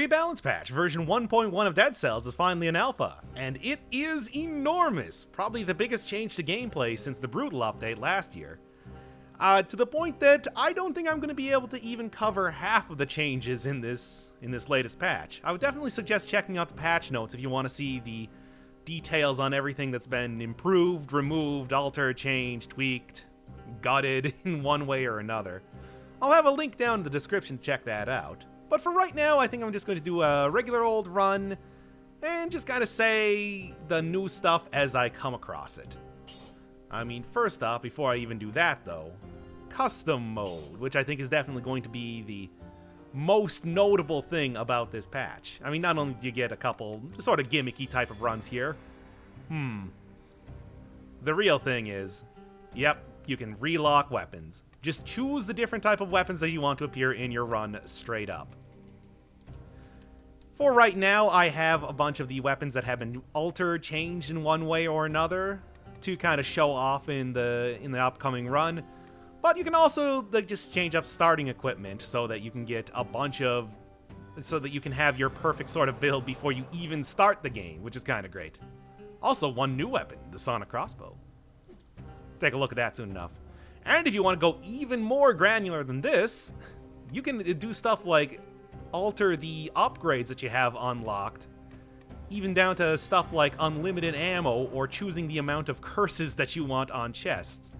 rebalance patch, version 1.1 of Dead Cells is finally in alpha, and it is enormous, probably the biggest change to gameplay since the Brutal update last year. To the point that I don't think I'm going to be able to even cover half of the changes in this latest patch. I would definitely suggest checking out the patch notes if you want to see the details on everything that's been improved, removed, altered, changed, tweaked, gutted in one way or another. I'll have a link down in the description to check that out. But for right now, I think I'm just going to do a regular old run and just kind of say the new stuff as I come across it. I mean, first off, before I even do that though, custom mode, which I think is definitely going to be the most notable thing about this patch. I mean, not only do you get a couple sort of gimmicky type of runs here, the real thing is, yep, you can relock weapons. Just choose the different type of weapons that you want to appear in your run straight up. For right now, I have a bunch of the weapons that have been altered, changed in one way or another to kind of show off in the upcoming run. But you can also just change up starting equipment so that you can get a bunch of... so that you can have your perfect sort of build before you even start the game, which is kind of great. Also, one new weapon, the Sonic Crossbow. Take a look at that soon enough. And if you want to go even more granular than this, you can do stuff like alter the upgrades that you have unlocked, even down to stuff like unlimited ammo or choosing the amount of curses that you want on chests.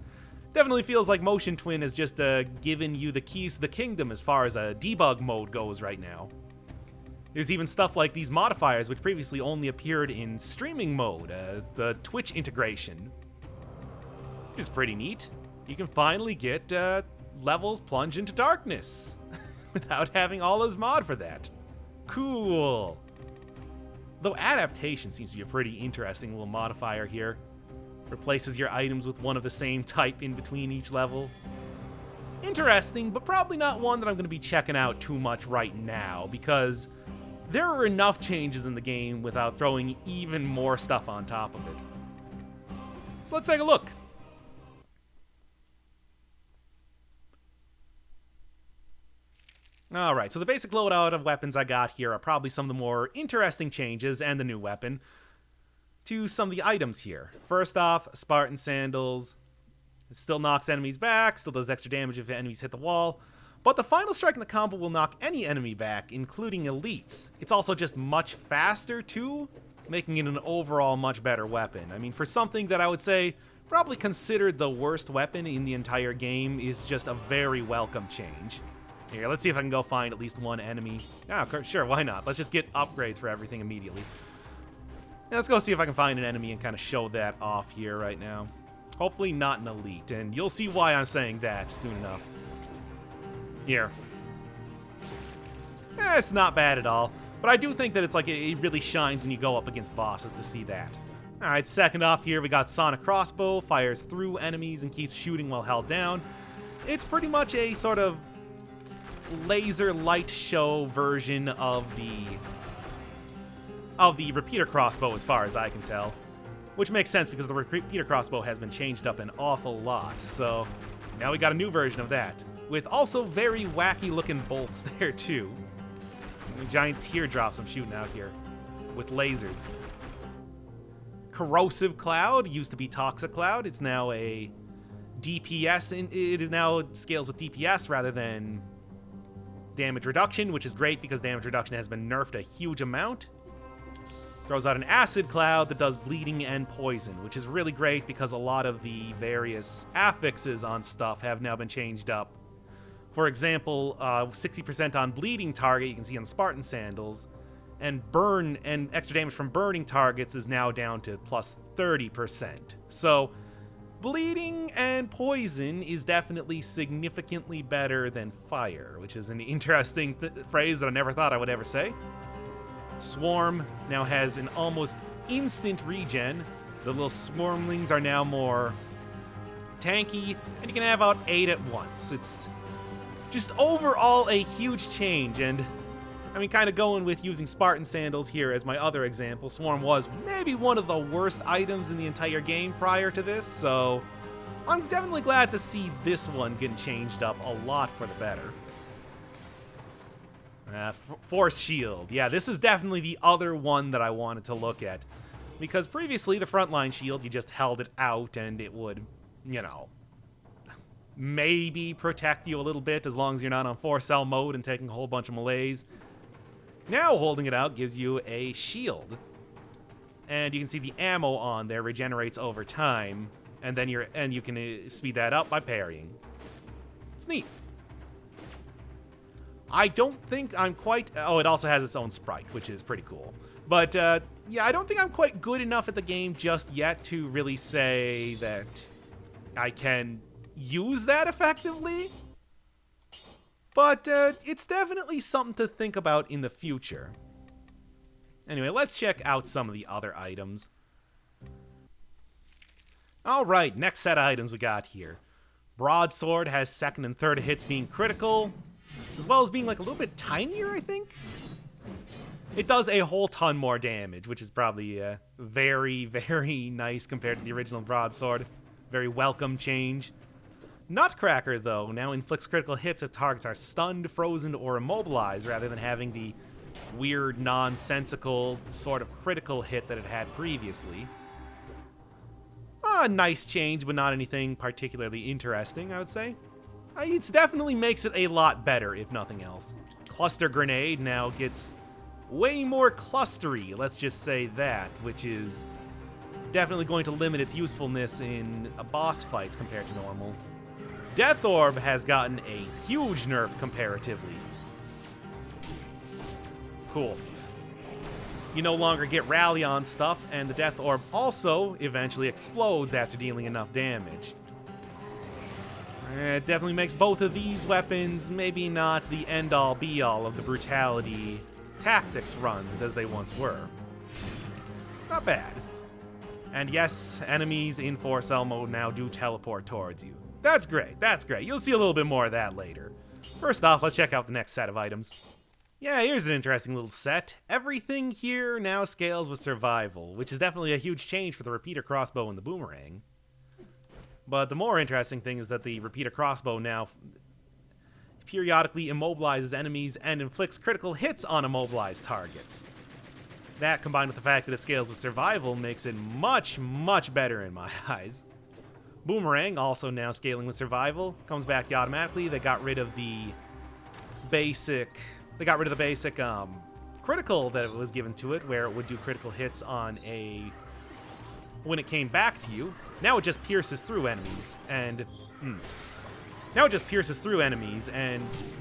Definitely feels like Motion Twin has just given you the keys to the kingdom as far as a debug mode goes right now. There's even stuff like these modifiers, which previously only appeared in streaming mode, the Twitch integration, which is pretty neat. You can finally get levels plunge into darkness without having all those mod for that. Cool. Though adaptation seems to be a pretty interesting little modifier here. Replaces your items with one of the same type in between each level. Interesting, but probably not one that I'm going to be checking out too much right now, because there are enough changes in the game without throwing even more stuff on top of it. So let's take a look. Alright, so the basic loadout of weapons I got here are probably some of the more interesting changes, and the new weapon, to some of the items here. First off, Spartan Sandals. It still knocks enemies back, still does extra damage if enemies hit the wall, but the final strike in the combo will knock any enemy back, including elites. It's also just much faster too, making it an overall much better weapon. I mean, for something that I would say probably considered the worst weapon in the entire game is just a very welcome change. Here, let's see if I can go find at least one enemy. Ah, sure, why not? Let's just get upgrades for everything immediately. Yeah, let's go see if I can find an enemy and kind of show that off here right now. Hopefully not an elite, and you'll see why I'm saying that soon enough. Here. It's not bad at all, but I do think that it's like it really shines when you go up against bosses to see that. Alright, second off here, we got Sonic Crossbow, fires through enemies and keeps shooting while held down. It's pretty much a sort of laser light show version of the repeater crossbow as far as I can tell, which makes sense because the repeater crossbow has been changed up an awful lot. So now we got a new version of that with also very wacky looking bolts there too. Giant teardrops I'm shooting out here with lasers. Corrosive Cloud used to be Toxic Cloud. It's now a DPS, and it is now scales with DPS rather than damage reduction, which is great because damage reduction has been nerfed a huge amount. Throws out an acid cloud that does bleeding and poison, which is really great because a lot of the various affixes on stuff have now been changed up. For example, 60% on bleeding target you can see on Spartan Sandals, and burn and extra damage from burning targets is now down to plus 30%. So bleeding and poison is definitely significantly better than fire, which is an interesting phrase that I never thought I would ever say. Swarm now has an almost instant regen. The little swarmlings are now more tanky, and you can have out 8 at once. It's just overall a huge change, and I mean, kind of going with using Spartan Sandals here as my other example, Swarm was maybe one of the worst items in the entire game prior to this, so I'm definitely glad to see this one getting changed up a lot for the better. Force Shield. Yeah, this is definitely the other one that I wanted to look at. Because previously, the frontline shield, you just held it out and it would, you know, maybe protect you a little bit as long as you're not on 4-cell mode and taking a whole bunch of melees. Now, holding it out gives you a shield. And you can see the ammo on there regenerates over time. And then you can speed that up by parrying. It's neat. I don't think I'm quite... Oh, it also has its own sprite, which is pretty cool. But, yeah, I don't think I'm quite good enough at the game just yet to really say that I can use that effectively. But it's definitely something to think about in the future. Anyway, let's check out some of the other items. Alright, next set of items we got here. Broadsword has second and third hits being critical, as well as being like a little bit tinier, I think. It does a whole ton more damage, which is probably very, very nice compared to the original Broadsword. Very welcome change. Nutcracker, though, now inflicts critical hits if targets are stunned, frozen, or immobilized, rather than having the weird, nonsensical sort of critical hit that it had previously. A nice change, but not anything particularly interesting, I would say. It definitely makes it a lot better, if nothing else. Cluster Grenade now gets way more clustery, let's just say that, which is definitely going to limit its usefulness in boss fights compared to normal. Death Orb has gotten a huge nerf comparatively. Cool. You no longer get rally on stuff, and the Death Orb also eventually explodes after dealing enough damage. It definitely makes both of these weapons maybe not the end-all be-all of the brutality tactics runs as they once were. Not bad. And yes, enemies in 4-cell mode now do teleport towards you. That's great, that's great. You'll see a little bit more of that later. First off, let's check out the next set of items. Yeah, here's an interesting little set. Everything here now scales with survival, which is definitely a huge change for the repeater crossbow and the boomerang. But the more interesting thing is that the repeater crossbow now periodically immobilizes enemies and inflicts critical hits on immobilized targets. That, combined with the fact that it scales with survival, makes it much, much better in my eyes. Boomerang, also now scaling with survival, comes back automatically. They got rid of the basic... critical that was given to it, where it would do critical hits on when it came back to you. Now it just pierces through enemies, and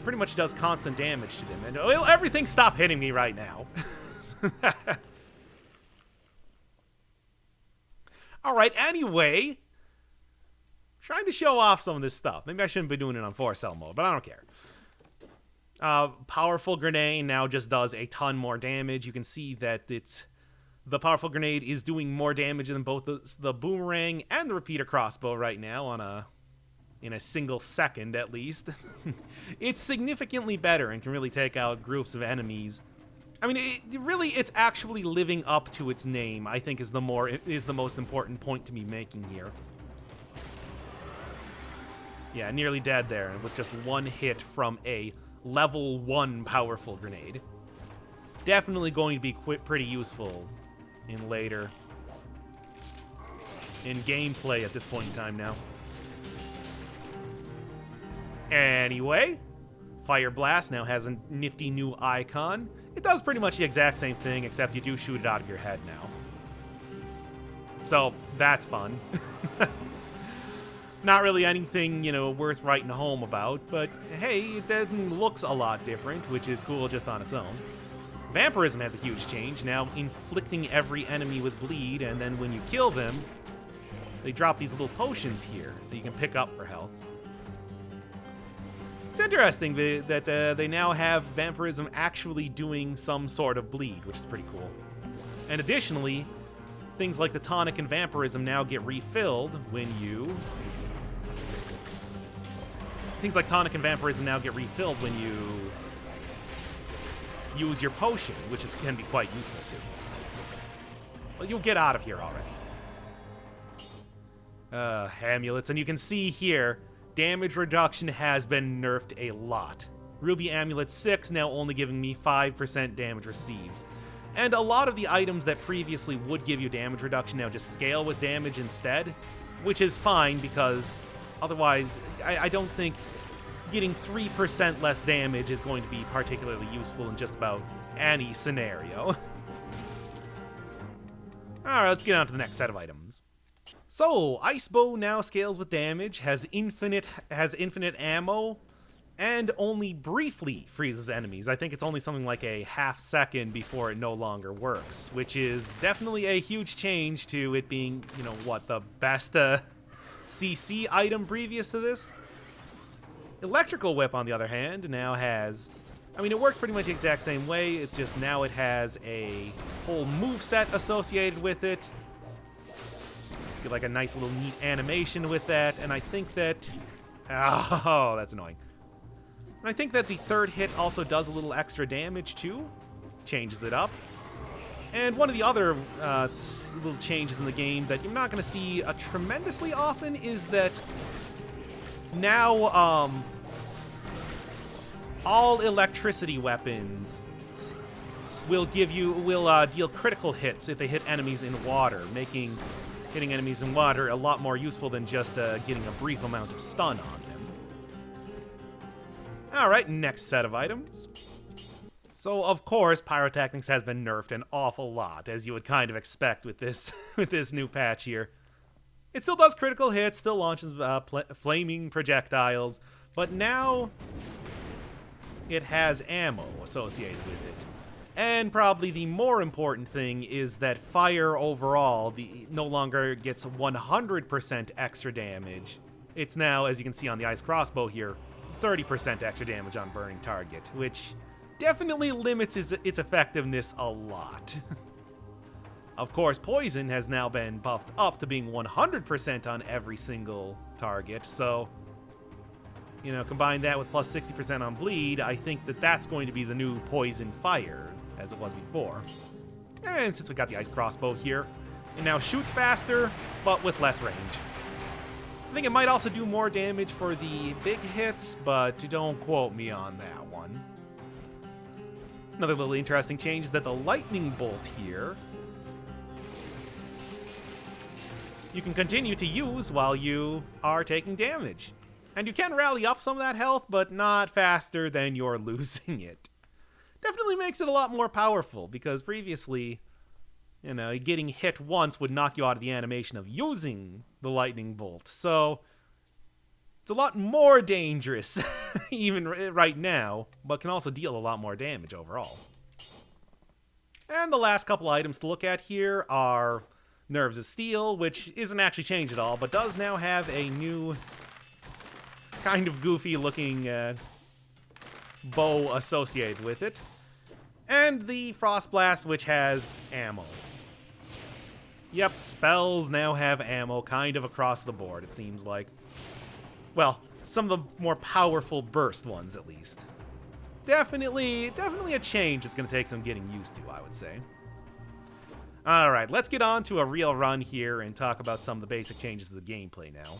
pretty much does constant damage to them. And everything stop hitting me right now. Alright, anyway, trying to show off some of this stuff. Maybe I shouldn't be doing it on 4-cell mode, but I don't care. Powerful Grenade now just does a ton more damage. You can see that the Powerful Grenade is doing more damage than both the Boomerang and the Repeater Crossbow right now in a single second at least. It's significantly better and can really take out groups of enemies. I mean, it's actually living up to its name, I think is the most important point to be making here. Yeah, nearly dead there with just one hit from a level 1 powerful grenade. Definitely going to be pretty useful in gameplay at this point in time now. Anyway, Fire Blast now has a nifty new icon. It does pretty much the exact same thing, except you do shoot it out of your head now. So, that's fun. Not really anything, worth writing home about, but hey, it then looks a lot different, which is cool just on its own. Vampirism has a huge change, now inflicting every enemy with bleed, and then when you kill them, they drop these little potions here that you can pick up for health. It's interesting that they now have Vampirism actually doing some sort of bleed, which is pretty cool. And additionally, things like the tonic and Vampirism now get refilled when you... Things like tonic and Vampirism now get refilled when you use your potion, which can be quite useful too. But you'll get out of here already. Amulets, and you can see here, damage reduction has been nerfed a lot. Ruby Amulet 6 now only giving me 5% damage received. And a lot of the items that previously would give you damage reduction now just scale with damage instead, which is fine because otherwise I don't think getting 3% less damage is going to be particularly useful in just about any scenario. Alright, let's get on to the next set of items. So, Ice Bow now scales with damage, has infinite ammo, and only briefly freezes enemies. I think it's only something like a half second before it no longer works, which is definitely a huge change to it being, you know, what, the best CC item previous to this? Electrical Whip, on the other hand, now has... I mean, it works pretty much the exact same way, it's just now it has a whole moveset associated with it. Get like a nice little neat animation with that, and I think that... Oh, that's annoying. And I think that the third hit also does a little extra damage, too. Changes it up. And one of the other little changes in the game that you're not going to see tremendously often is that now all electricity weapons will deal critical hits if they hit enemies in water, making hitting enemies in water a lot more useful than just getting a brief amount of stun on them. Alright, next set of items. So, of course, Pyrotechnics has been nerfed an awful lot, as you would kind of expect with this with this new patch here. It still does critical hits, still launches flaming projectiles, but now it has ammo associated with it. And probably the more important thing is that fire overall no longer gets 100% extra damage. It's now, as you can see on the Ice Crossbow here, 30% extra damage on burning target, which definitely limits its effectiveness a lot. Of course, Poison has now been buffed up to being 100% on every single target, so, you know, combine that with plus 60% on Bleed, I think that that's going to be the new Poison Fire, as it was before. And since we got the Ice Crossbow here, it now shoots faster, but with less range. I think it might also do more damage for the big hits, but don't quote me on that one. Another little interesting change is that the Lightning Bolt here you can continue to use while you are taking damage. And you can rally up some of that health, but not faster than you're losing it. Definitely makes it a lot more powerful, because previously, you know, getting hit once would knock you out of the animation of using the Lightning Bolt. So, it's a lot more dangerous, even right now, but can also deal a lot more damage overall. And the last couple items to look at here are Nerves of Steel, which isn't actually changed at all, but does now have a new kind of goofy looking bow associated with it. And the Frost Blast, which has ammo. Yep, spells now have ammo kind of across the board, it seems like. Well, some of the more powerful burst ones, at least. Definitely a change it's going to take some getting used to, I would say. Alright, let's get on to a real run here and talk about some of the basic changes to the gameplay now.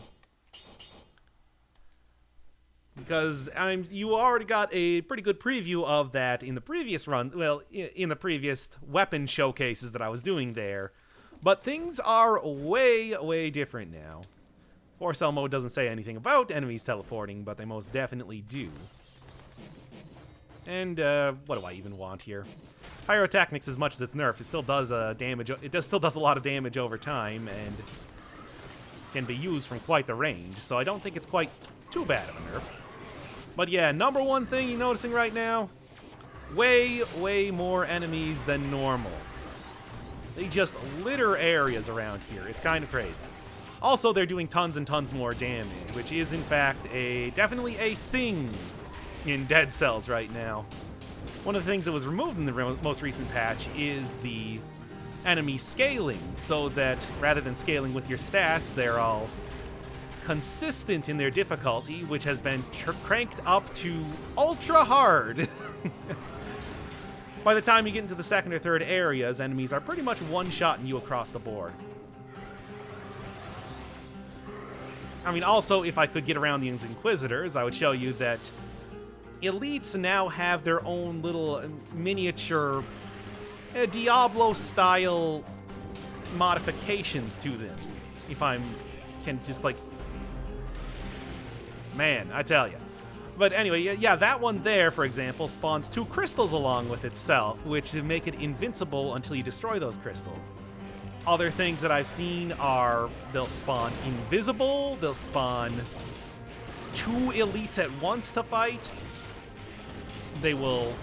Because you already got a pretty good preview of that in the previous run, well, in the previous weapon showcases that I was doing there. But things are way, way different now. Force Cell mode doesn't say anything about enemies teleporting, but they most definitely do. And what do I even want here? Pyrotechnics, as much as it's nerfed, it still does damage. Still does a lot of damage over time, and can be used from quite the range. So I don't think it's quite too bad of a nerf. But yeah, number one thing you're noticing right now, way, way more enemies than normal. They just litter areas around here. It's kind of crazy. Also, they're doing tons and tons more damage, which is in fact definitely a thing in Dead Cells right now. One of the things that was removed in the most recent patch is the enemy scaling, so that rather than scaling with your stats, they're all consistent in their difficulty, which has been cranked up to ultra hard. By the time you get into the second or third areas, enemies are pretty much one-shotting you across the board. I mean, also, if I could get around the Inquisitors, I would show you that elites now have their own little miniature Diablo-style modifications to them. If I can just, like... Man, I tell you. But anyway, yeah, that one there, for example, spawns 2 crystals along with itself, which make it invincible until you destroy those crystals. Other things that I've seen are they'll spawn invisible, they'll spawn 2 elites at once to fight. They will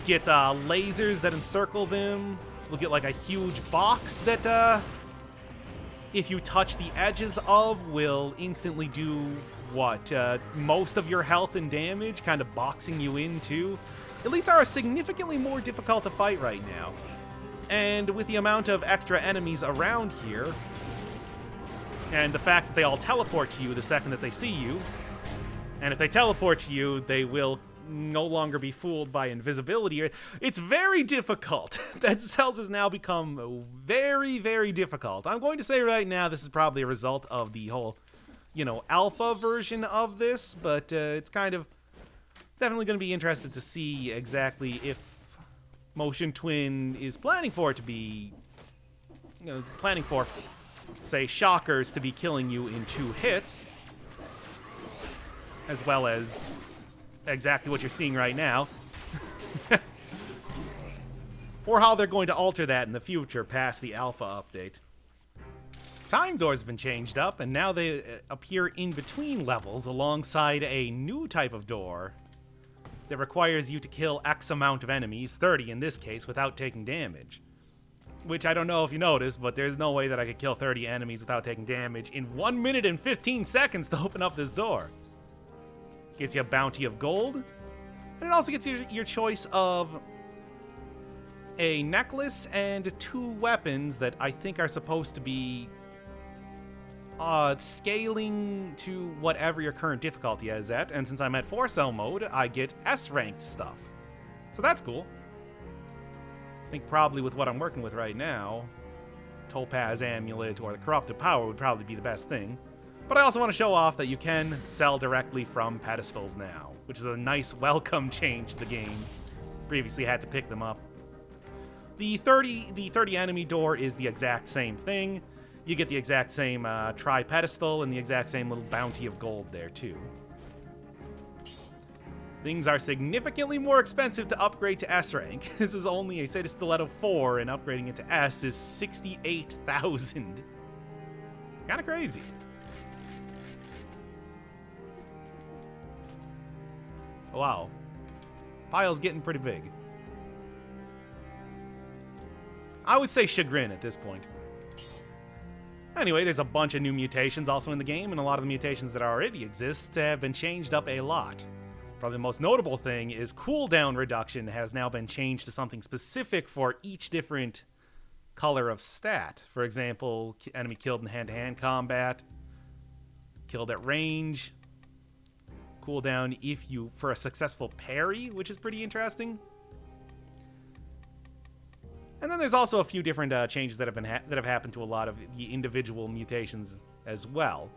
get lasers that encircle them. We'll get like a huge box that if you touch the edges of, will instantly do what? Most of your health and damage, kind of boxing you in too. Elites are significantly more difficult to fight right now. And with the amount of extra enemies around here, and the fact that they all teleport to you the second that they see you, and if they teleport to you, they will no longer be fooled by invisibility. It's very difficult. That cells has now become very, very difficult. I'm going to say right now this is probably a result of the whole, alpha version of this, but it's kind of definitely going to be interested to see exactly if Motion Twin is planning for it to be, planning for, say, shockers to be killing you in 2 hits, as well as exactly what you're seeing right now. Or how they're going to alter that in the future past the alpha update. Time doors have been changed up, and now they appear in between levels alongside a new type of door that requires you to kill X amount of enemies, 30 in this case, without taking damage. Which I don't know if you noticed, but there's no way that I could kill 30 enemies without taking damage in 1 minute and 15 seconds to open up this door. Gets you a bounty of gold, and it also gets you your choice of a necklace and 2 weapons that I think are supposed to be scaling to whatever your current difficulty is at, and since I'm at 4-cell mode, I get S-ranked stuff. So that's cool. I think probably with what I'm working with right now, Topaz Amulet or the Corrupted Power would probably be the best thing. But I also want to show off that you can sell directly from pedestals now, which is a nice welcome change to the game. Previously had to pick them up. The 30 enemy door is the exact same thing. You get the exact same tri-pedestal and the exact same little bounty of gold there too. Things are significantly more expensive to upgrade to S rank. This is only a Seta Stiletto 4, and upgrading it to S is 68,000. Kind of crazy. Wow. Pile's getting pretty big. I would say chagrin at this point. Anyway, there's a bunch of new mutations also in the game, and a lot of the mutations that already exist have been changed up a lot. Probably the most notable thing is cooldown reduction has now been changed to something specific for each different color of stat. For example, enemy killed in hand-to-hand combat, killed at range, cooldown for a successful parry, which is pretty interesting. And then there's also a few different changes that have happened to a lot of the individual mutations as well.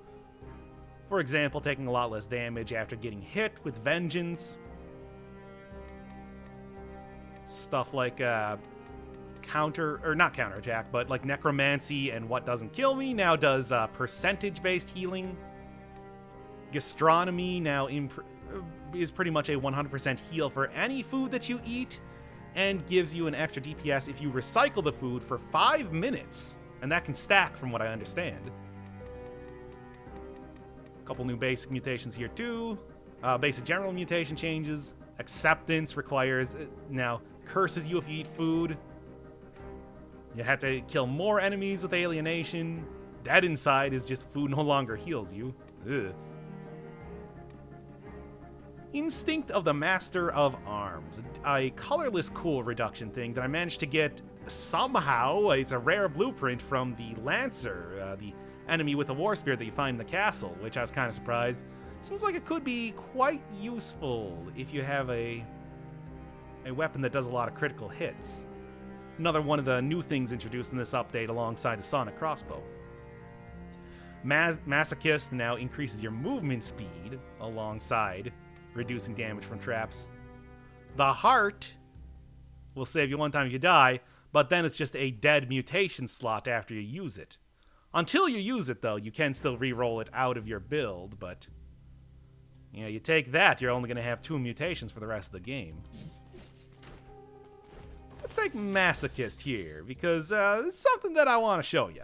For example, taking a lot less damage after getting hit with Vengeance. Stuff like not counterattack, but like Necromancy and What Doesn't Kill Me now does percentage-based healing. Gastronomy now is pretty much a 100% heal for any food that you eat, and gives you an extra DPS if you recycle the food for 5 minutes. And that can stack from what I understand. A couple new basic mutations here too. Basic general mutation changes. Acceptance requires, now curses you if you eat food. You have to kill more enemies with alienation. Dead inside is just food no longer heals you. Ugh. Instinct of the Master of Arms, a colorless cool reduction thing that I managed to get somehow. It's a rare blueprint from the Lancer, the enemy with the war spear that you find in the castle, which I was kind of surprised. Seems like it could be quite useful if you have a weapon that does a lot of critical hits. Another one of the new things introduced in this update alongside the Sonic Crossbow. Masochist now increases your movement speed alongside reducing damage from traps. The Heart will save you one time if you die, but then it's just a dead mutation slot after you use it. Until you use it, though, you can still re-roll it out of your build, but you know, you take that, you're only going to have 2 mutations for the rest of the game. Let's take Masochist here, because it's something that I want to show you.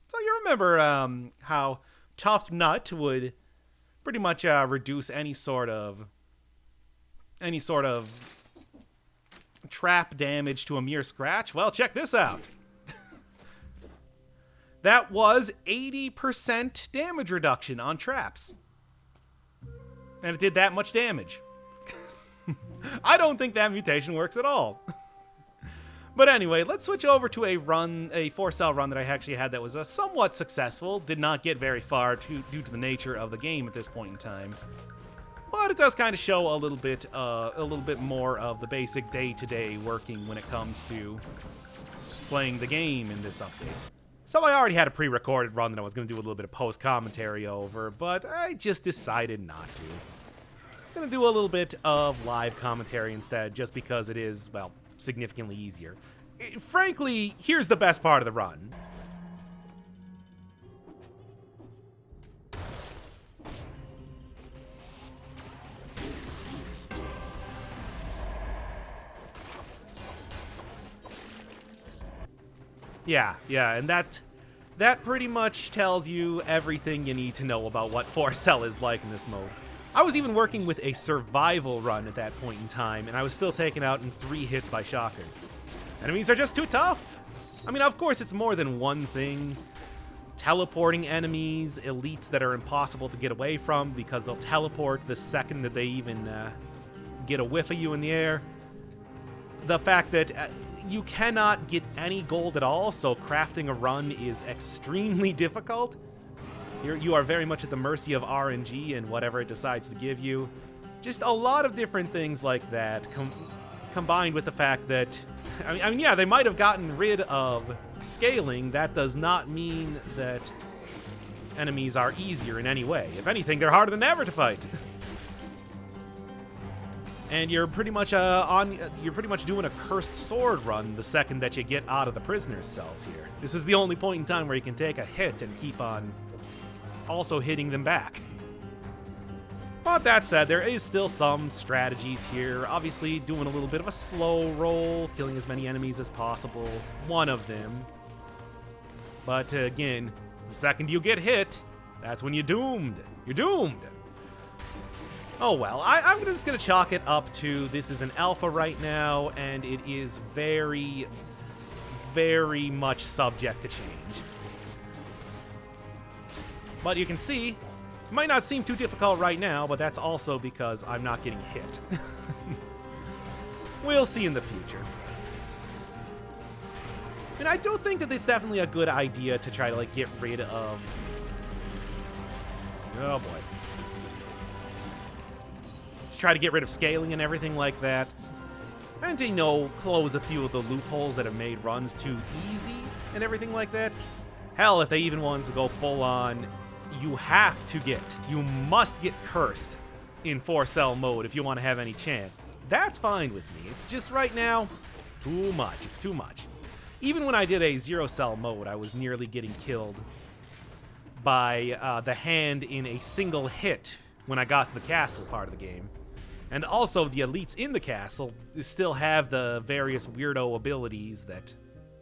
So you remember how Tough Nut would pretty much reduce any sort of trap damage to a mere scratch? Well, check this out. That was 80% damage reduction on traps. And it did that much damage. I don't think that mutation works at all. But anyway, let's switch over to a 4-cell run that I actually had that was somewhat successful. Did not get very far due to the nature of the game at this point in time. But it does kind of show a little bit more of the basic day-to-day working when it comes to playing the game in this update. So I already had a pre-recorded run that I was going to do a little bit of post-commentary over, but I just decided not to. I'm going to do a little bit of live commentary instead, just because it is, well, significantly easier. Frankly, here's the best part of the run. Yeah, and that pretty much tells you everything you need to know about what 4-cell is like in this mode. I was even working with a survival run at that point in time, and I was still taken out in 3 hits by shockers. Enemies are just too tough. I mean, of course, it's more than one thing. Teleporting enemies, elites that are impossible to get away from because they'll teleport the second that they even get a whiff of you in the air. The fact that you cannot get any gold at all, so crafting a run is extremely difficult. You are very much at the mercy of RNG and whatever it decides to give you. Just a lot of different things like that, combined with the fact that, I mean, yeah, they might have gotten rid of scaling. That does not mean that enemies are easier in any way. If anything, they're harder than ever to fight. And you're pretty much doing a cursed sword run the second that you get out of the prisoner's cells here. This is the only point in time where you can take a hit and keep on also hitting them back. But that said, there is still some strategies here. Obviously, doing a little bit of a slow roll, killing as many enemies as possible. One of them. But again, the second you get hit, that's when you're doomed. You're doomed. Oh well, I'm just going to chalk it up to this is an alpha right now, and it is very, very much subject to change. But you can see, it might not seem too difficult right now, but that's also because I'm not getting hit. We'll see in the future. And I do think that it's definitely a good idea to try to, like, get rid of... Oh boy. To try to get rid of scaling and everything like that. And to, you know, close a few of the loopholes that have made runs too easy and everything like that. Hell, if they even wanted to go full on, you must get cursed in 4-cell mode if you want to have any chance. That's fine with me. It's just right now, too much. It's too much. Even when I did a 0-cell mode, I was nearly getting killed by the hand in a single hit when I got to the castle part of the game. And also, the elites in the castle still have the various weirdo abilities that...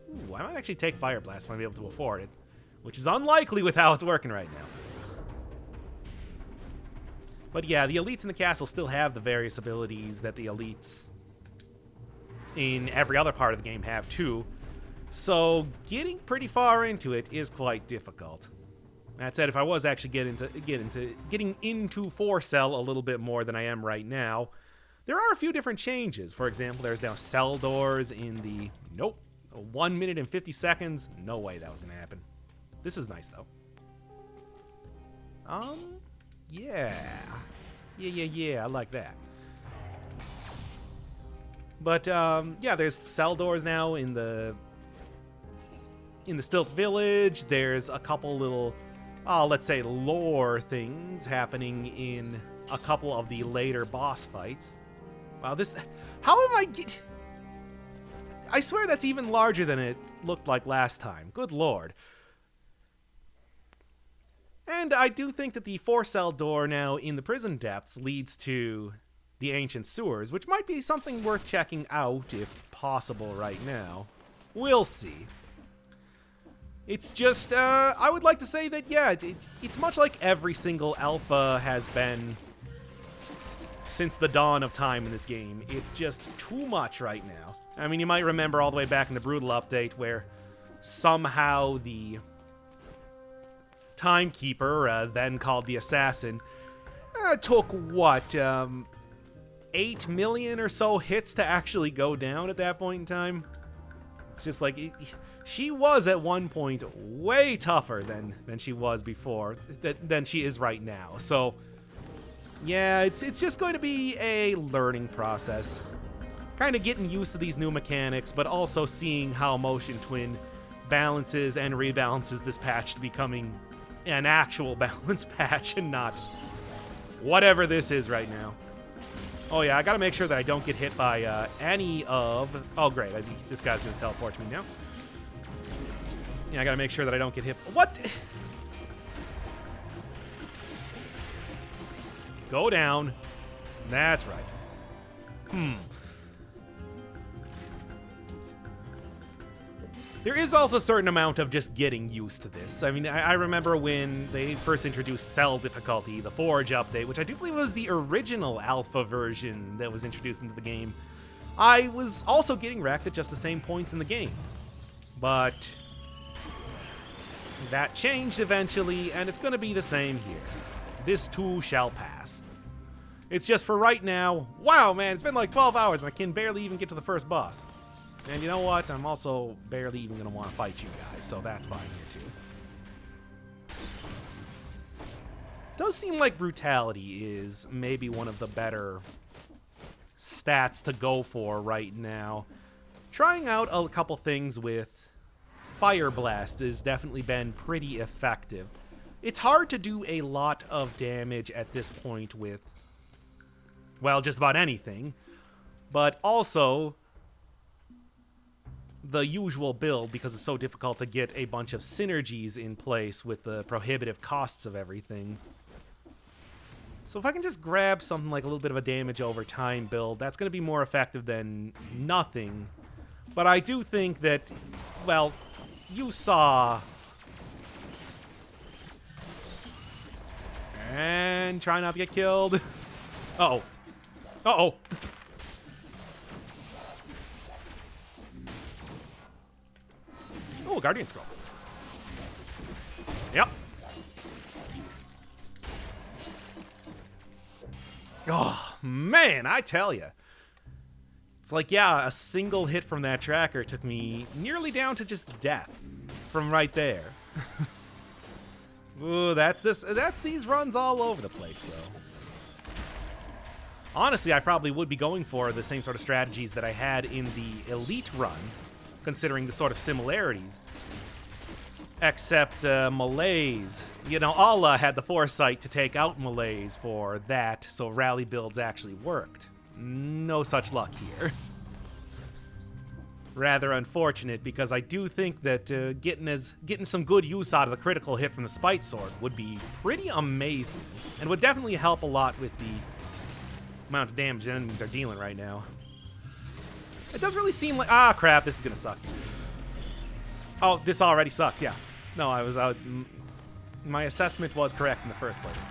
Ooh, I might actually take Fire Blast if I'm able to afford it, which is unlikely with how it's working right now. But yeah, the elites in the castle still have the various abilities that the elites in every other part of the game have too. So getting pretty far into it is quite difficult. That said, if I was actually getting into 4-cell a little bit more than I am right now, there are a few different changes. For example, there's now cell doors in the... Nope. 1 minute and 50 seconds. No way that was going to happen. This is nice, though. Yeah. Yeah, I like that. But, yeah, there's cell doors now in the Stilt Village. There's a couple little let's say, lore things happening in a couple of the later boss fights. Wow, this... How am I... I swear that's even larger than it looked like last time. Good lord. And I do think that the 4-cell door now in the prison depths leads to the ancient sewers, which might be something worth checking out if possible right now. We'll see. It's just, I would like to say that, yeah, it's much like every single alpha has been since the dawn of time in this game. It's just too much right now. I mean, you might remember all the way back in the Brutal update where somehow the Timekeeper, then called the Assassin, took, what, 8 million or so hits to actually go down at that point in time? It's just like, she was at one point way tougher than she was before, than she is right now. So, yeah, it's just going to be a learning process. Kind of getting used to these new mechanics, but also seeing how Motion Twin balances and rebalances this patch to becoming an actual balance patch and not whatever this is right now. Oh yeah, I gotta make sure that I don't get hit by any of... Oh great, this guy's gonna teleport to me now. Yeah, I gotta make sure that I don't get hit... What? Go down. That's right. There is also a certain amount of just getting used to this. I mean, I remember when they first introduced Cell difficulty, the Forge update, which I do believe was the original alpha version that was introduced into the game. I was also getting wrecked at just the same points in the game. But that changed eventually, and it's going to be the same here. This too shall pass. It's just for right now, wow, man, it's been like 12 hours and I can barely even get to the first boss. And you know what? I'm also barely even going to want to fight you guys, so that's fine here too. Does seem like brutality is maybe one of the better stats to go for right now. Trying out a couple things with Fire Blast has definitely been pretty effective. It's hard to do a lot of damage at this point with, well, just about anything, but also the usual build, because it's so difficult to get a bunch of synergies in place with the prohibitive costs of everything. So if I can just grab something like a little bit of a damage over time build, that's going to be more effective than nothing. But I do think that, well, you saw... And try not to get killed. Uh-oh. Uh-oh. Oh, Guardian Scroll. Yep. Oh, man, I tell you. It's like, yeah, a single hit from that tracker took me nearly down to just death from right there. Ooh, that's these runs all over the place, though. Honestly, I probably would be going for the same sort of strategies that I had in the Elite run, considering the sort of similarities. Except Malaise. You know, Allah had the foresight to take out Malaise for that, so rally builds actually worked. No such luck here. Rather unfortunate, because I do think that getting some good use out of the critical hit from the Spite Sword would be pretty amazing, and would definitely help a lot with the amount of damage enemies are dealing right now. It does really seem like... Ah, crap, this is gonna suck. Oh, this already sucks, yeah. No, I was out... My assessment was correct in the first place.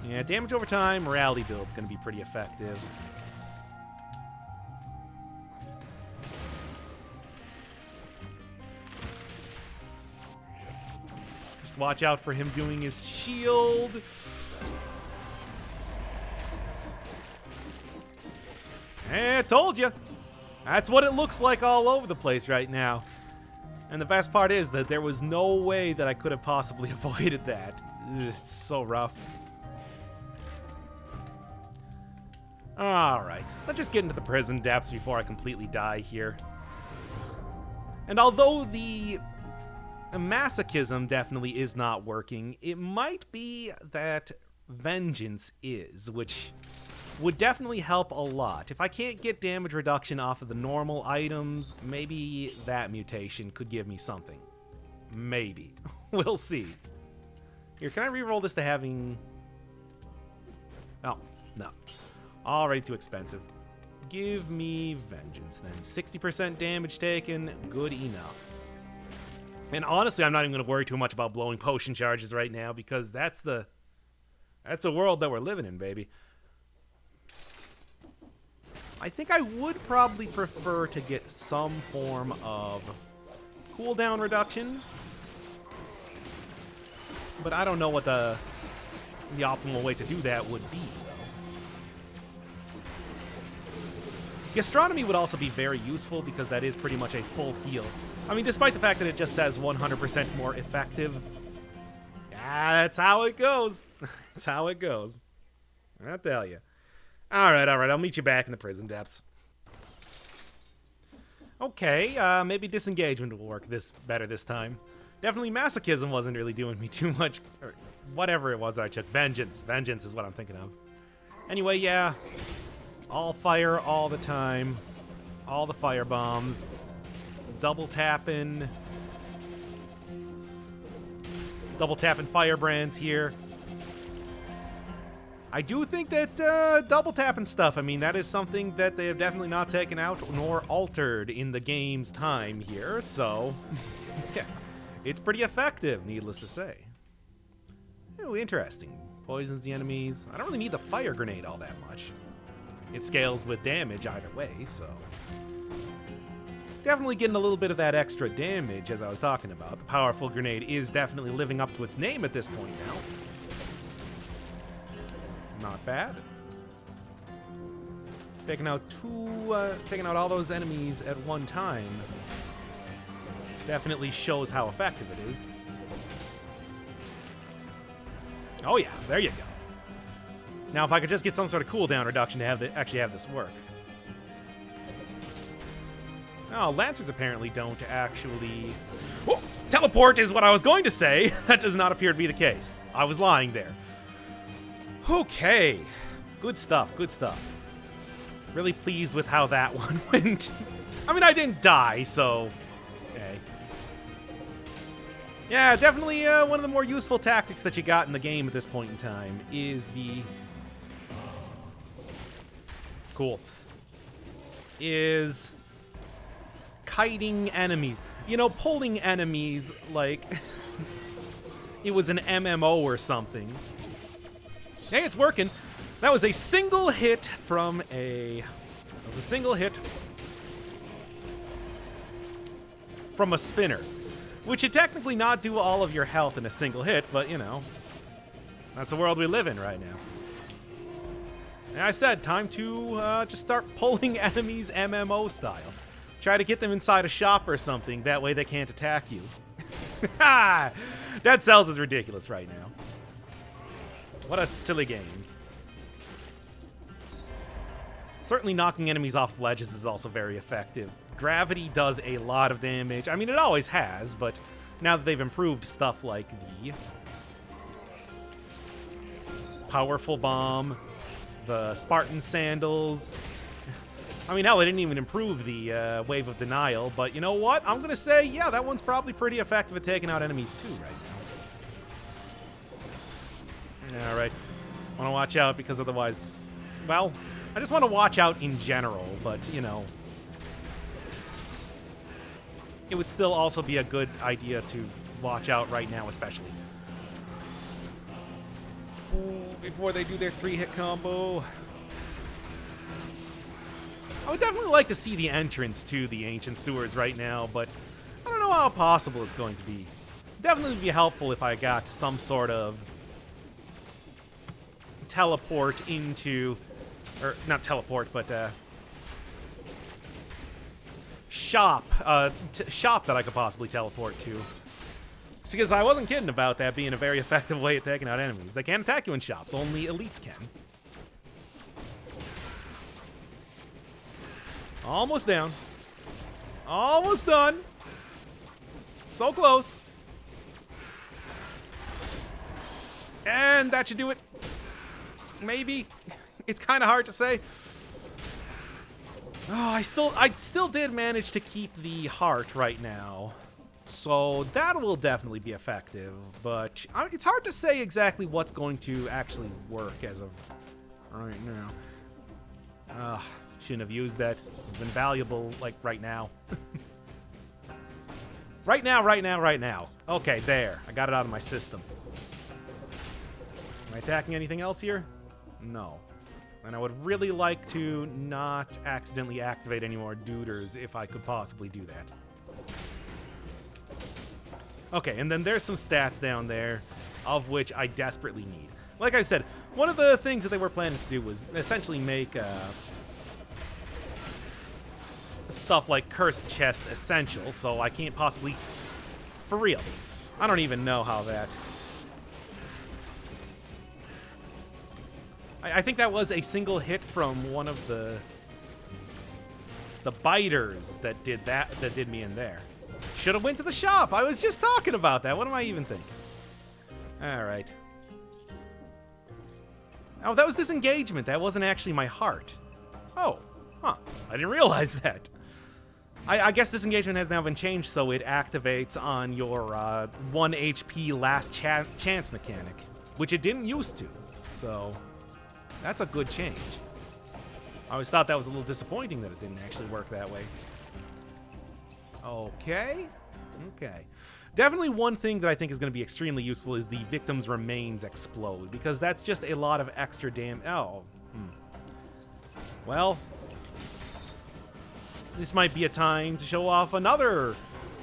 Yeah, damage over time, morality build's gonna be pretty effective. Just watch out for him doing his shield. I told you. That's what it looks like all over the place right now. And the best part is that there was no way that I could have possibly avoided that. Ugh, it's so rough. Alright, let's just get into the prison depths before I completely die here. And although the Masochism definitely is not working. It might be that Vengeance is, which would definitely help a lot. If I can't get damage reduction off of the normal items, maybe that mutation could give me something. Maybe. We'll see. Here, can I reroll this to having... Oh, no. Already too expensive. Give me Vengeance, then. 60% damage taken. Good enough. And honestly, I'm not even going to worry too much about blowing potion charges right now, because that's a world that we're living in, baby. I think I would probably prefer to get some form of cooldown reduction. But I don't know what the optimal way to do that would be, though. Gastronomy would also be very useful because that is pretty much a full heal. I mean, despite the fact that it just says 100% more effective. That's how it goes. That's how it goes. I'll tell you. All right. I'll meet you back in the prison depths. Okay, maybe disengagement will work better this time. Definitely masochism wasn't really doing me too much, or whatever it was I took. Vengeance. Vengeance is what I'm thinking of. Anyway, yeah. All fire all the time. All the fire bombs. Double tapping firebrands here. I do think that double tapping stuff, I mean, that is something that they have definitely not taken out nor altered in the game's time here, so yeah, it's pretty effective, needless to say. Ooh, interesting. Poisons the enemies. I don't really need the fire grenade all that much. It scales with damage either way, so definitely getting a little bit of that extra damage, as I was talking about. The powerful grenade is definitely living up to its name at this point now. Not bad. Taking out all those enemies at one time definitely shows how effective it is. Oh yeah, there you go. Now, if I could just get some sort of cooldown reduction to actually have this work. Oh, Lancers apparently don't actually... Oh, teleport is what I was going to say. That does not appear to be the case. I was lying there. Okay. Good stuff, good stuff. Really pleased with how that one went. I mean, I didn't die, so... Okay. Yeah, definitely one of the more useful tactics that you got in the game at this point in time is the... Cool. Is... kiting enemies. You know, pulling enemies like it was an MMO or something. Hey, it's working. That was a single hit from a... That was a single hit from a spinner. Which would technically not do all of your health in a single hit, but, you know, that's the world we live in right now. And I said, time to just start pulling enemies MMO style. Try to get them inside a shop or something. That way they can't attack you. Ha! That Cells is ridiculous right now. What a silly game. Certainly knocking enemies off ledges is also very effective. Gravity does a lot of damage. I mean, it always has, but now that they've improved stuff like the Powerful Bomb, the Spartan Sandals... I mean, hell, they didn't even improve the Wave of Denial, but you know what? I'm going to say, yeah, that one's probably pretty effective at taking out enemies too right now. All right. Want to watch out because otherwise, well, I just want to watch out in general, but, you know, it would still also be a good idea to watch out right now, especially. Ooh, before they do their 3-hit combo. I would definitely like to see the entrance to the Ancient Sewers right now, but I don't know how possible it's going to be. Definitely would be helpful if I got some sort of teleport into... Or, not teleport, but, shop. Shop that I could possibly teleport to. It's because I wasn't kidding about that being a very effective way of taking out enemies. They can't attack you in shops. Only elites can. Almost down. Almost done. So close. And that should do it. Maybe. It's kind of hard to say. Oh, I still did manage to keep the heart right now. So that will definitely be effective, but it's hard to say exactly what's going to actually work as of right now. Shouldn't have used that. It's been valuable, like, right now. Right now. Okay, there. I got it out of my system. Am I attacking anything else here? No. And I would really like to not accidentally activate any more duders if I could possibly do that. Okay, and then there's some stats down there, of which I desperately need. Like I said, one of the things that they were planning to do was essentially make stuff like Cursed Chest essential, so I can't possibly... For real. I don't even know how that... I think that was a single hit from one of the biters that did me in there. Should have went to the shop. I was just talking about that. What am I even thinking? All right. Oh, that was disengagement. That wasn't actually my heart. Oh, huh. I didn't realize that. I guess disengagement has now been changed, so it activates on your 1 HP last chance mechanic, which it didn't used to. So that's a good change. I always thought that was a little disappointing that it didn't actually work that way. Okay. Definitely one thing that I think is going to be extremely useful is the victim's remains explode, because that's just a lot of extra damage. Oh. Well, this might be a time to show off another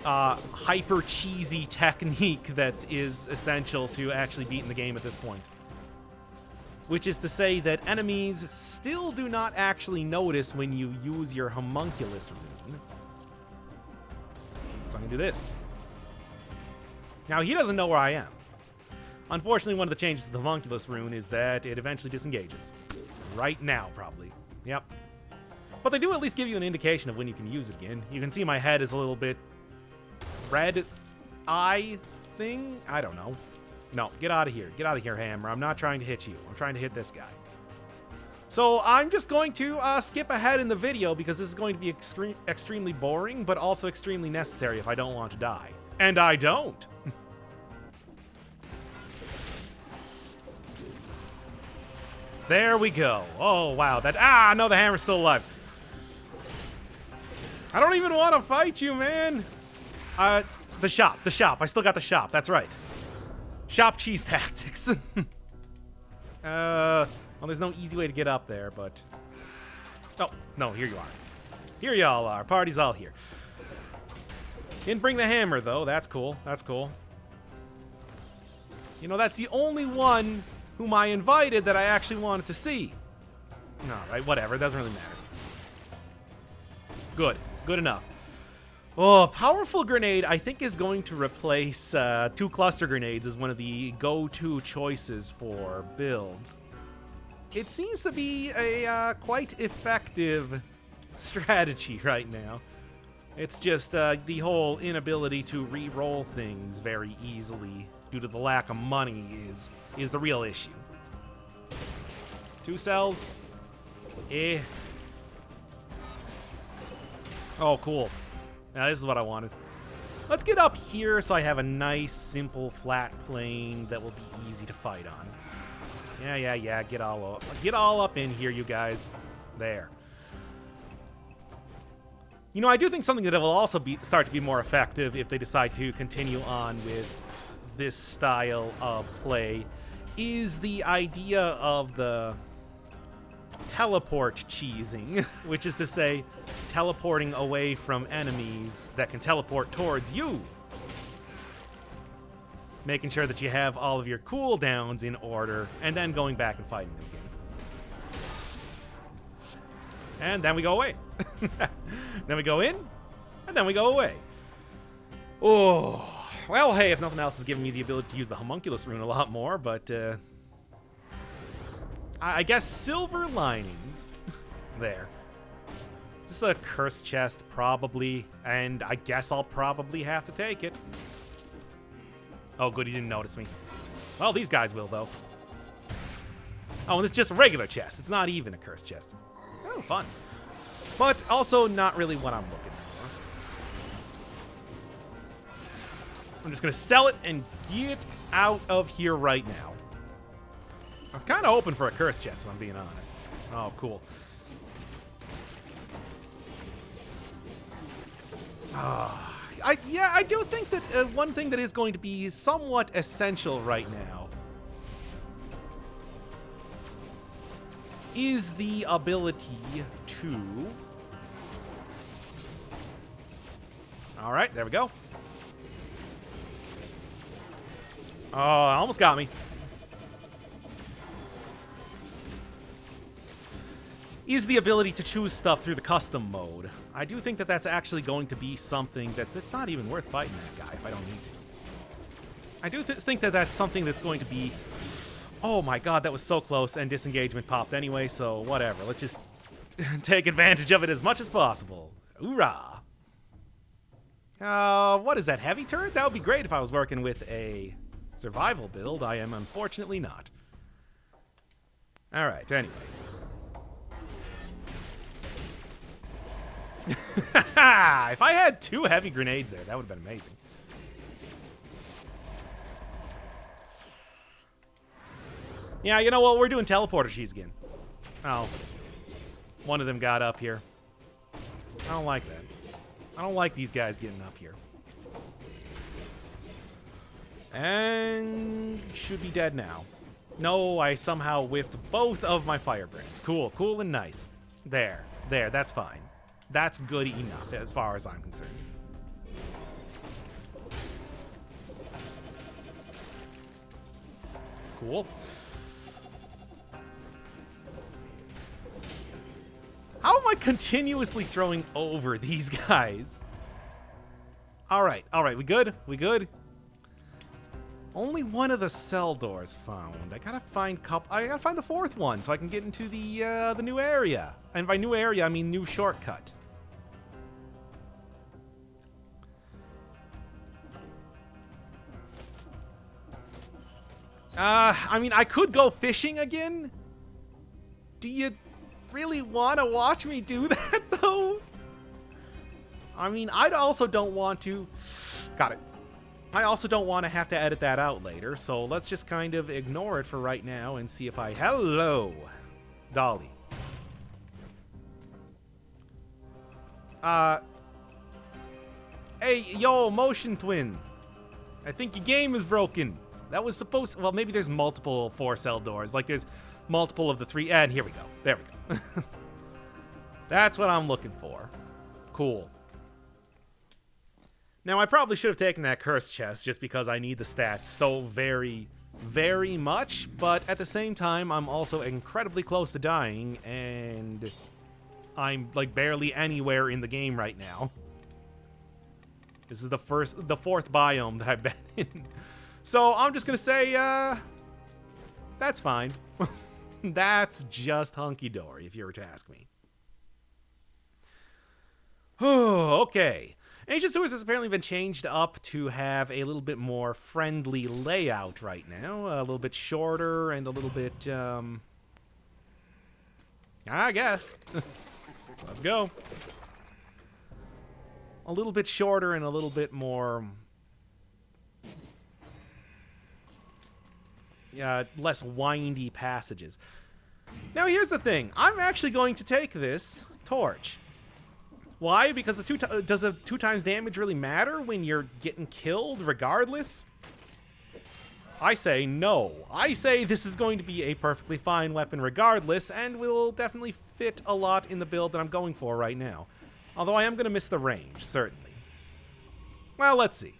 hyper cheesy technique that is essential to actually beating the game at this point. Which is to say that enemies still do not actually notice when you use your homunculus rune. So I'm going to do this. Now, he doesn't know where I am. Unfortunately, one of the changes to the homunculus rune is that it eventually disengages. Right now, probably. Yep. But they do at least give you an indication of when you can use it again. You can see my head is a little bit red eye thing. I don't know. No, get out of here. Get out of here, Hammer. I'm not trying to hit you. I'm trying to hit this guy. So I'm just going to skip ahead in the video because this is going to be extremely boring, but also extremely necessary if I don't want to die. And I don't. There we go. Oh, wow. No, the hammer's still alive. I don't even want to fight you, man. The shop. I still got the shop. That's right. Shop cheese tactics. Well, there's no easy way to get up there, but... Oh, no, here you are. Here y'all are. Party's all here. Didn't bring the hammer, though. That's cool. That's cool. You know, that's the only one whom I invited that I actually wanted to see. All right, whatever. Doesn't really matter. Good. Good enough. Oh, Powerful Grenade, I think, is going to replace 2 Cluster Grenades as one of the go-to choices for builds. It seems to be a quite effective strategy right now. It's just the whole inability to re-roll things very easily due to the lack of money is the real issue. 2 cells? Eh. Oh, cool. Now, this is what I wanted. Let's get up here so I have a nice, simple, flat plane that will be easy to fight on. Yeah. Get all up in here, you guys. There. You know, I do think something that will also start to be more effective if they decide to continue on with this style of play is the idea of the teleport cheesing, which is to say, teleporting away from enemies that can teleport towards you. Making sure that you have all of your cooldowns in order, and then going back and fighting them again. And then we go away. Then we go in, and then we go away. Oh, well, hey, if nothing else is giving me the ability to use the homunculus rune a lot more, but I guess silver linings. There. Is this a cursed chest? Probably. And I guess I'll probably have to take it. Oh, good, he didn't notice me. Well, these guys will, though. Oh, and it's just a regular chest. It's not even a cursed chest. Oh, fun. But also not really what I'm looking for. I'm just going to sell it and get out of here right now. I was kind of hoping for a cursed chest, if I'm being honest. Oh, cool. Yeah, I do think that one thing that is going to be somewhat essential right now is the ability to... All right, there we go. Oh, almost got me. Is the ability to choose stuff through the custom mode. I do think that that's actually going to be something it's not even worth fighting that guy if I don't need to. I do think that that's something that's going to be... Oh my god, that was so close, and disengagement popped anyway, so whatever. Let's just take advantage of it as much as possible. Hoorah! What is that, heavy turret? That would be great if I was working with a survival build. I am unfortunately not. Alright, anyway. If I had 2 heavy grenades there, that would have been amazing. Yeah, you know what? We're doing teleporter cheese again. Oh. One of them got up here. I don't like that. I don't like these guys getting up here. And should be dead now. No, I somehow whiffed both of my fire brands. Cool, cool and nice. There, that's fine. That's good enough as far as I'm concerned. Cool. How am I continuously throwing over these guys? Alright, we good? We good? Only one of the cell doors found. I gotta find the 4th one so I can get into the new area. And by new area, I mean new shortcut. I mean, I could go fishing again. Do you really want to watch me do that, though? I mean, I also don't want to... Got it. I also don't want to have to edit that out later, so let's just kind of ignore it for right now and see if I... Hello, Dolly. Hey, yo, Motion Twin. I think your game is broken. That was supposed... Well, maybe there's multiple 4-cell doors. Like, there's multiple of the 3... And here we go. There we go. That's what I'm looking for. Cool. Now, I probably should have taken that cursed chest just because I need the stats so very, very much. But at the same time, I'm also incredibly close to dying. And I'm, like, barely anywhere in the game right now. This is the 4th biome that I've been in. So I'm just going to say, that's fine. That's just hunky-dory, if you were to ask me. Oh, okay. Ancient Sewers has apparently been changed up to have a little bit more friendly layout right now. A little bit shorter and a little bit, I guess. Let's go. A little bit shorter and a little bit more... less windy passages. Now, here's the thing. I'm actually going to take this torch. Why? Because does a 2 times damage really matter when you're getting killed regardless? I say no. I say this is going to be a perfectly fine weapon regardless, and will definitely fit a lot in the build that I'm going for right now. Although I am going to miss the range, certainly. Well, let's see.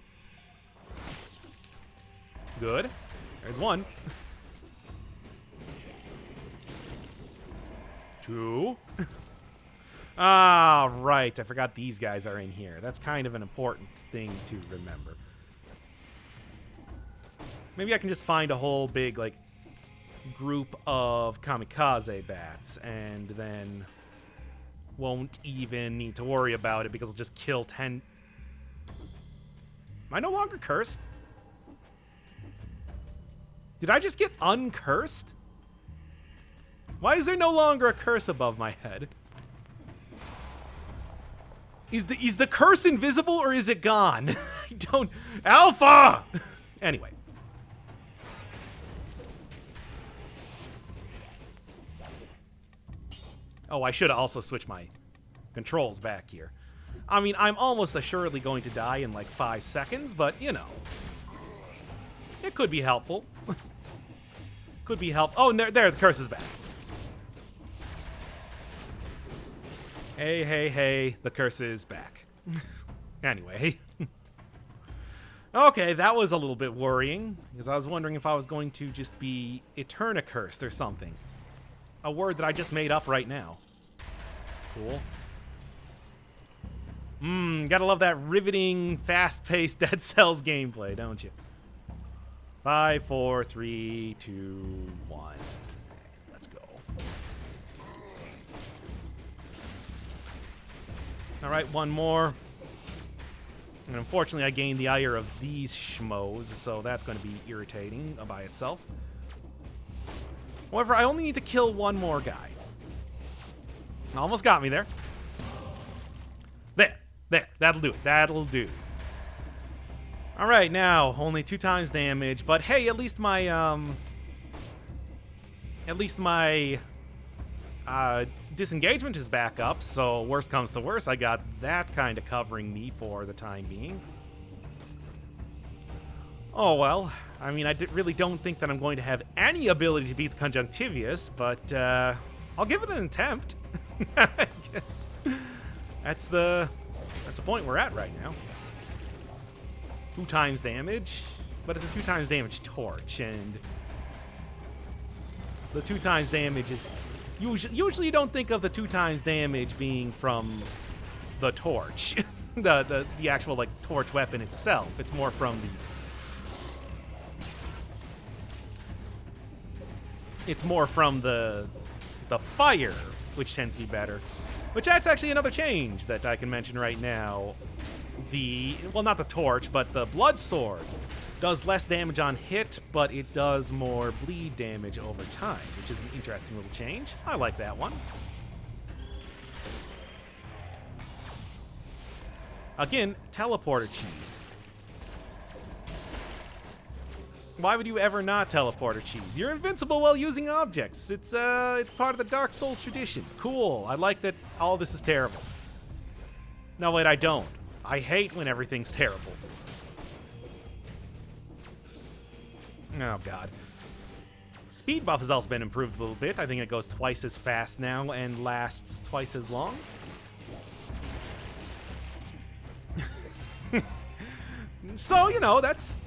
Good. There's 1. 2. Ah, right. I forgot these guys are in here. That's kind of an important thing to remember. Maybe I can just find a whole big, like, group of kamikaze bats and then won't even need to worry about it because I'll just kill 10... Am I no longer cursed? Did I just get uncursed? Why is there no longer a curse above my head? Is the curse invisible or is it gone? I don't... Alpha! Anyway. Oh, I should also switch my controls back here. I mean, I'm almost assuredly going to die in like 5 seconds, but, you know. It could be helpful. Could be helpful. Oh, there, the curse is back. Hey, hey, hey, the curse is back. Anyway. Okay, that was a little bit worrying, because I was wondering if I was going to just be Eternicursed or something. A word that I just made up right now. Cool. Gotta love that riveting, fast-paced Dead Cells gameplay, don't you? 5, 4, 3, 2, 1. Let's go. Alright, one more. And unfortunately, I gained the ire of these schmoes, so that's going to be irritating by itself. However, I only need to kill one more guy. Almost got me there. There, that'll do it. That'll do. Alright, now, only 2 times damage, but hey, at least my disengagement is back up, so worst comes to worst, I got that kind of covering me for the time being. Oh well, I mean, I really don't think that I'm going to have any ability to beat the Conjunctivius, but I'll give it an attempt. I guess that's the point we're at right now. 2 times damage, but it's a 2 times damage torch, and the 2 times damage is usually you don't think of the 2 times damage being from the torch, the actual like torch weapon itself. It's more from the fire, which tends to be better. Which that's actually another change that I can mention right now. Well, not the torch, but the Broadsword does less damage on hit, but it does more bleed damage over time, which is an interesting little change. I like that one. Again, teleporter cheese. Why would you ever not teleporter cheese? You're invincible while using objects. It's part of the Dark Souls tradition. Cool. I like that all this is terrible. No, wait, I don't. I hate when everything's terrible. Oh, God. Speed buff has also been improved a little bit. I think it goes twice as fast now and lasts twice as long. So, you know, that's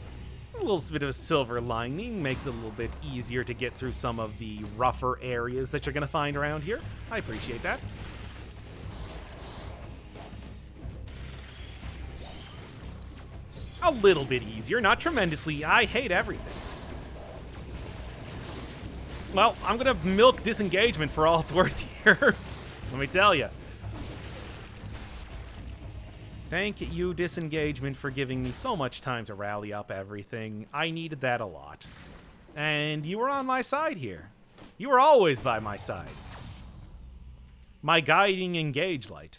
a little bit of a silver lining. Makes it a little bit easier to get through some of the rougher areas that you're going to find around here. I appreciate that. A little bit easier, not tremendously. I hate everything. Well, I'm going to milk disengagement for all it's worth here. Let me tell you. Thank you, disengagement, for giving me so much time to rally up everything. I needed that a lot. And you were on my side here. You were always by my side. My guiding engage light.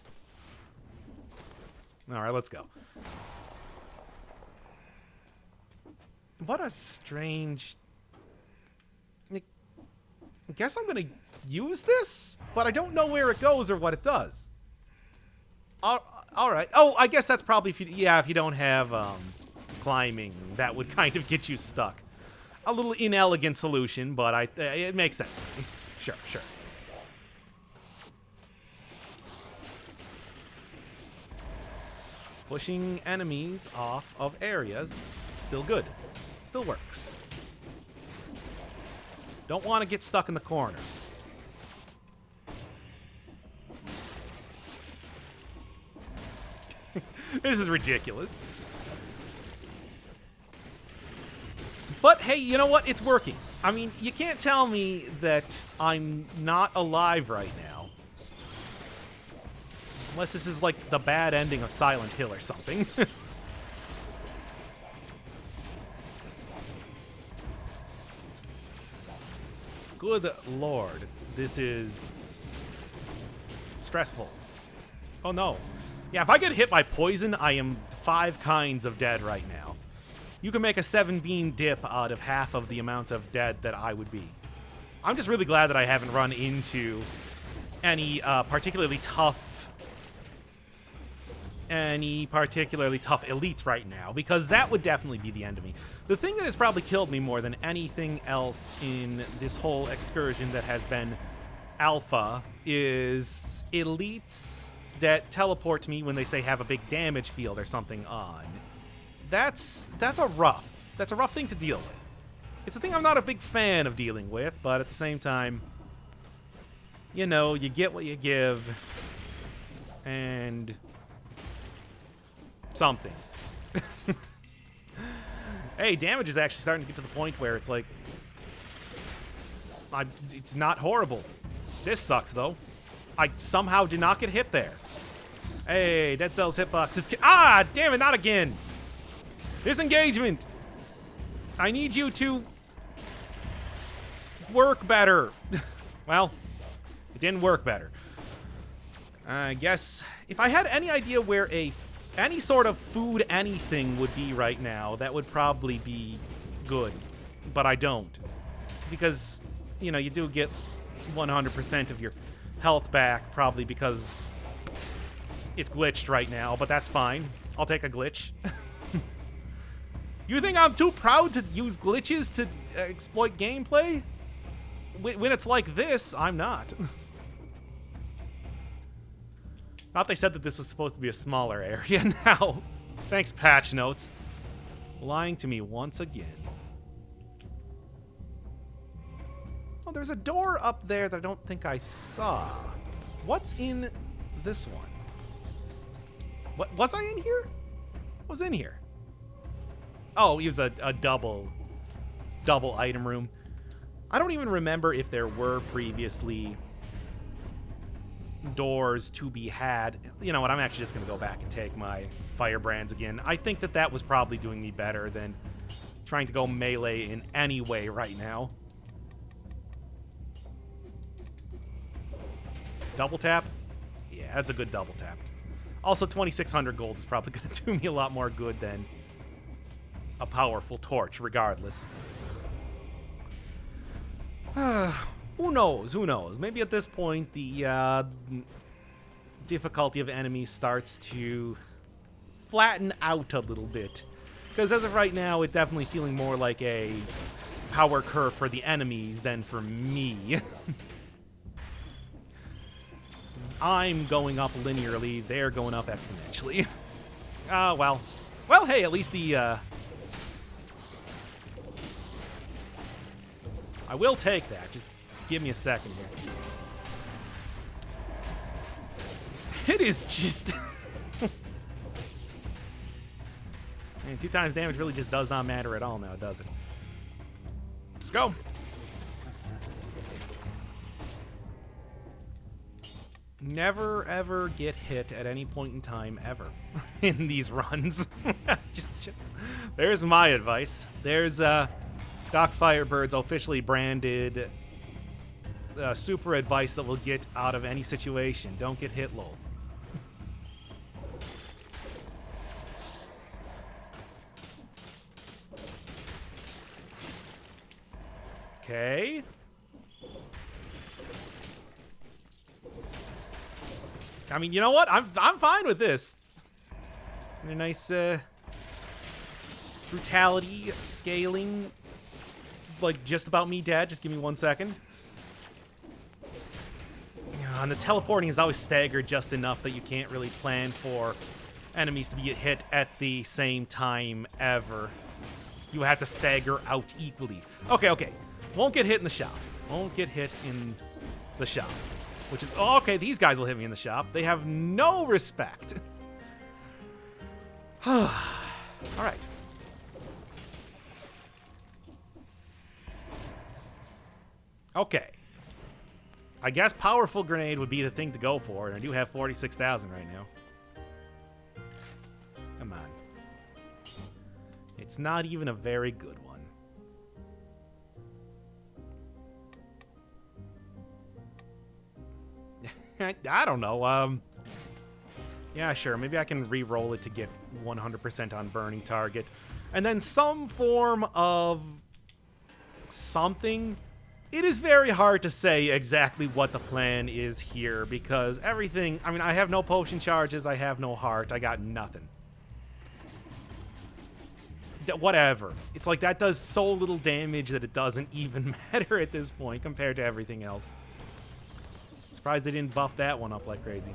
All right, let's go. What a strange... I guess I'm going to use this, but I don't know where it goes or what it does. All right. Oh, I guess that's probably if you don't have climbing, that would kind of get you stuck. A little inelegant solution, but it makes sense to me. Sure, sure. Pushing enemies off of areas, still good. Still works. Don't want to get stuck in the corner. This is ridiculous. But hey, you know what? It's working. I mean, you can't tell me that I'm not alive right now. Unless this is like the bad ending of Silent Hill or something. Good lord. This is stressful. Oh no. Yeah, if I get hit by poison, I am 5 kinds of dead right now. You can make a 7-bean dip out of half of the amount of dead that I would be. I'm just really glad that I haven't run into any particularly tough elites right now, because that would definitely be the end of me. The thing that has probably killed me more than anything else in this whole excursion that has been alpha is elites that teleport to me when they say have a big damage field or something on. That's a rough thing to deal with. It's a thing I'm not a big fan of dealing with, but at the same time, you know, you get what you give, and something. Hey, damage is actually starting to get to the point where it's like, it's not horrible. This sucks, though. I somehow did not get hit there. Hey, Dead Cell's hitbox is... Ah, damn it, not again. Disengagement. I need you to work better. Well, it didn't work better. I guess if I had any idea where any sort of food anything would be right now, that would probably be good. But I don't. Because, you know, you do get 100% of your health back, probably because it's glitched right now, but that's fine. I'll take a glitch. You think I'm too proud to use glitches to exploit gameplay? When it's like this, I'm not. Thought they said that this was supposed to be a smaller area now. Thanks, patch notes. Lying to me once again. Oh, there's a door up there that I don't think I saw. What's in this one? What was I in here? What was in here? Oh, it was a double item room. I don't even remember if there were previously doors to be had. You know what? I'm actually just going to go back and take my firebrands again. I think that was probably doing me better than trying to go melee in any way right now. Double tap? Yeah, that's a good double tap. Also, 2,600 gold is probably going to do me a lot more good than a powerful torch, regardless. Who knows? Who knows? Maybe at this point, the difficulty of enemies starts to flatten out a little bit. Because as of right now, it's definitely feeling more like a power curve for the enemies than for me. I'm going up linearly, they're going up exponentially. Well, hey, at least the, I will take that, just give me a second here. It is just... Man, 2 times damage really just does not matter at all now, does it? Let's go. Never, ever get hit at any point in time, ever, in these runs. just, there's my advice. There's, Doc Firebird's officially branded super advice that will get out of any situation. Don't get hit, lol. Okay. I mean, you know what? I'm fine with this. And a nice brutality scaling, like just about me dead. Just give me 1 second. And the teleporting is always staggered just enough that you can't really plan for enemies to be hit at the same time ever. You have to stagger out equally. Okay. Won't get hit in the shop. Won't get hit in the shop. Which is, oh, okay, these guys will hit me in the shop. They have no respect. All right. Okay. I guess Powerful Grenade would be the thing to go for, and I do have 46,000 right now. Come on. It's not even a very good one. I don't know. Yeah, sure. Maybe I can re-roll it to get 100% on burning target. And then some form of something. It is very hard to say exactly what the plan is here because everything... I mean, I have no potion charges. I have no heart. I got nothing. Whatever. It's like that does so little damage that it doesn't even matter at this point compared to everything else. Surprised they didn't buff that one up like crazy.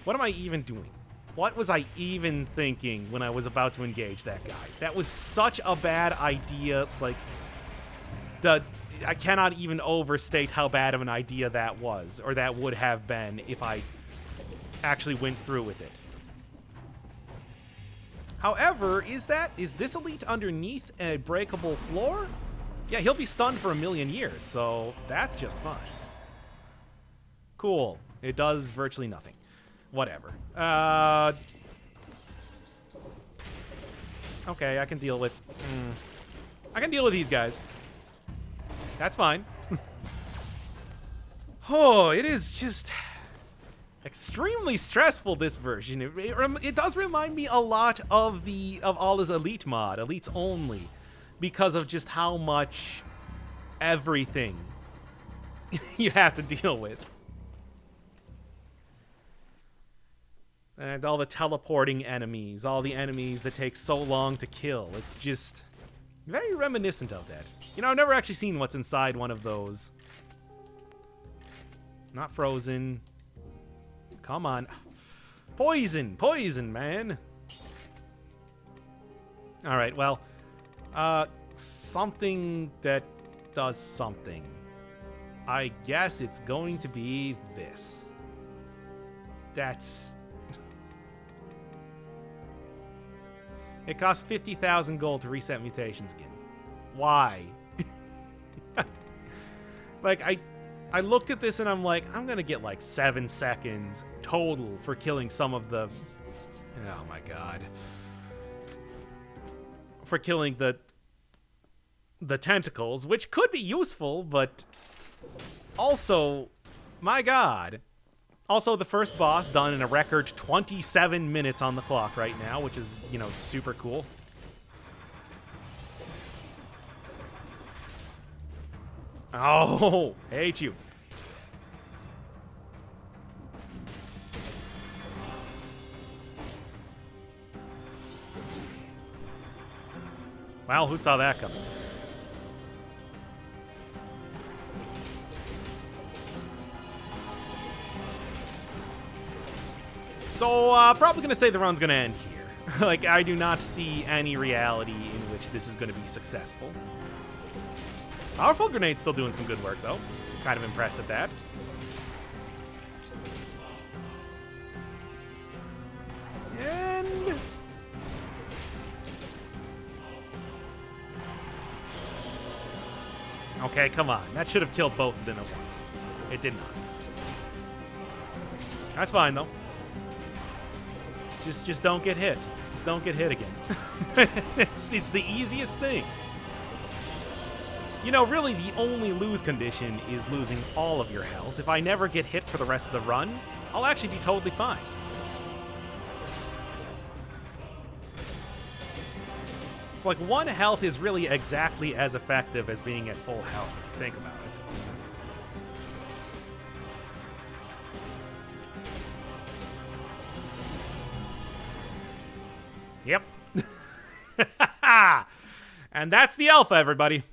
What am I even doing? What was I even thinking when I was about to engage that guy? That was such a bad idea. Like, I cannot even overstate how bad of an idea that was, or that would have been if I actually went through with it. However, is this elite underneath a breakable floor? Yeah, he'll be stunned for 1,000,000 years, so that's just fine. Cool. It does virtually nothing. Whatever. Okay, I can deal with... I can deal with these guys. That's fine. Oh, it is just... extremely stressful, this version. It does remind me a lot of Allah's Elite mod, Elites only, because of just how much everything you have to deal with. And all the teleporting enemies, all the enemies that take so long to kill. It's just very reminiscent of that. You know, I've never actually seen what's inside one of those. Not frozen. Come on. Poison! Poison, man! Alright, well. Something that does something. I guess it's going to be this. That's... It costs 50,000 gold to reset Mutations again. Why? Like, I looked at this and I'm like, I'm gonna get like 7 seconds total for killing some of the... Oh my god. For killing the tentacles, which could be useful, but also, my god. Also, the first boss done in a record 27 minutes on the clock right now, which is, you know, super cool. Oh, hate you. Well, who saw that coming? So, probably going to say the run's going to end here. Like, I do not see any reality in which this is going to be successful. Powerful Grenade's still doing some good work, though. Kind of impressed at that. And... okay, come on. That should have killed both of them at once. It did not. That's fine, though. Just don't get hit. Just don't get hit again. It's the easiest thing. You know, really, the only lose condition is losing all of your health. If I never get hit for the rest of the run, I'll actually be totally fine. It's like 1 health is really exactly as effective as being at full health, if you think about it. Yep. And that's the alpha, everybody.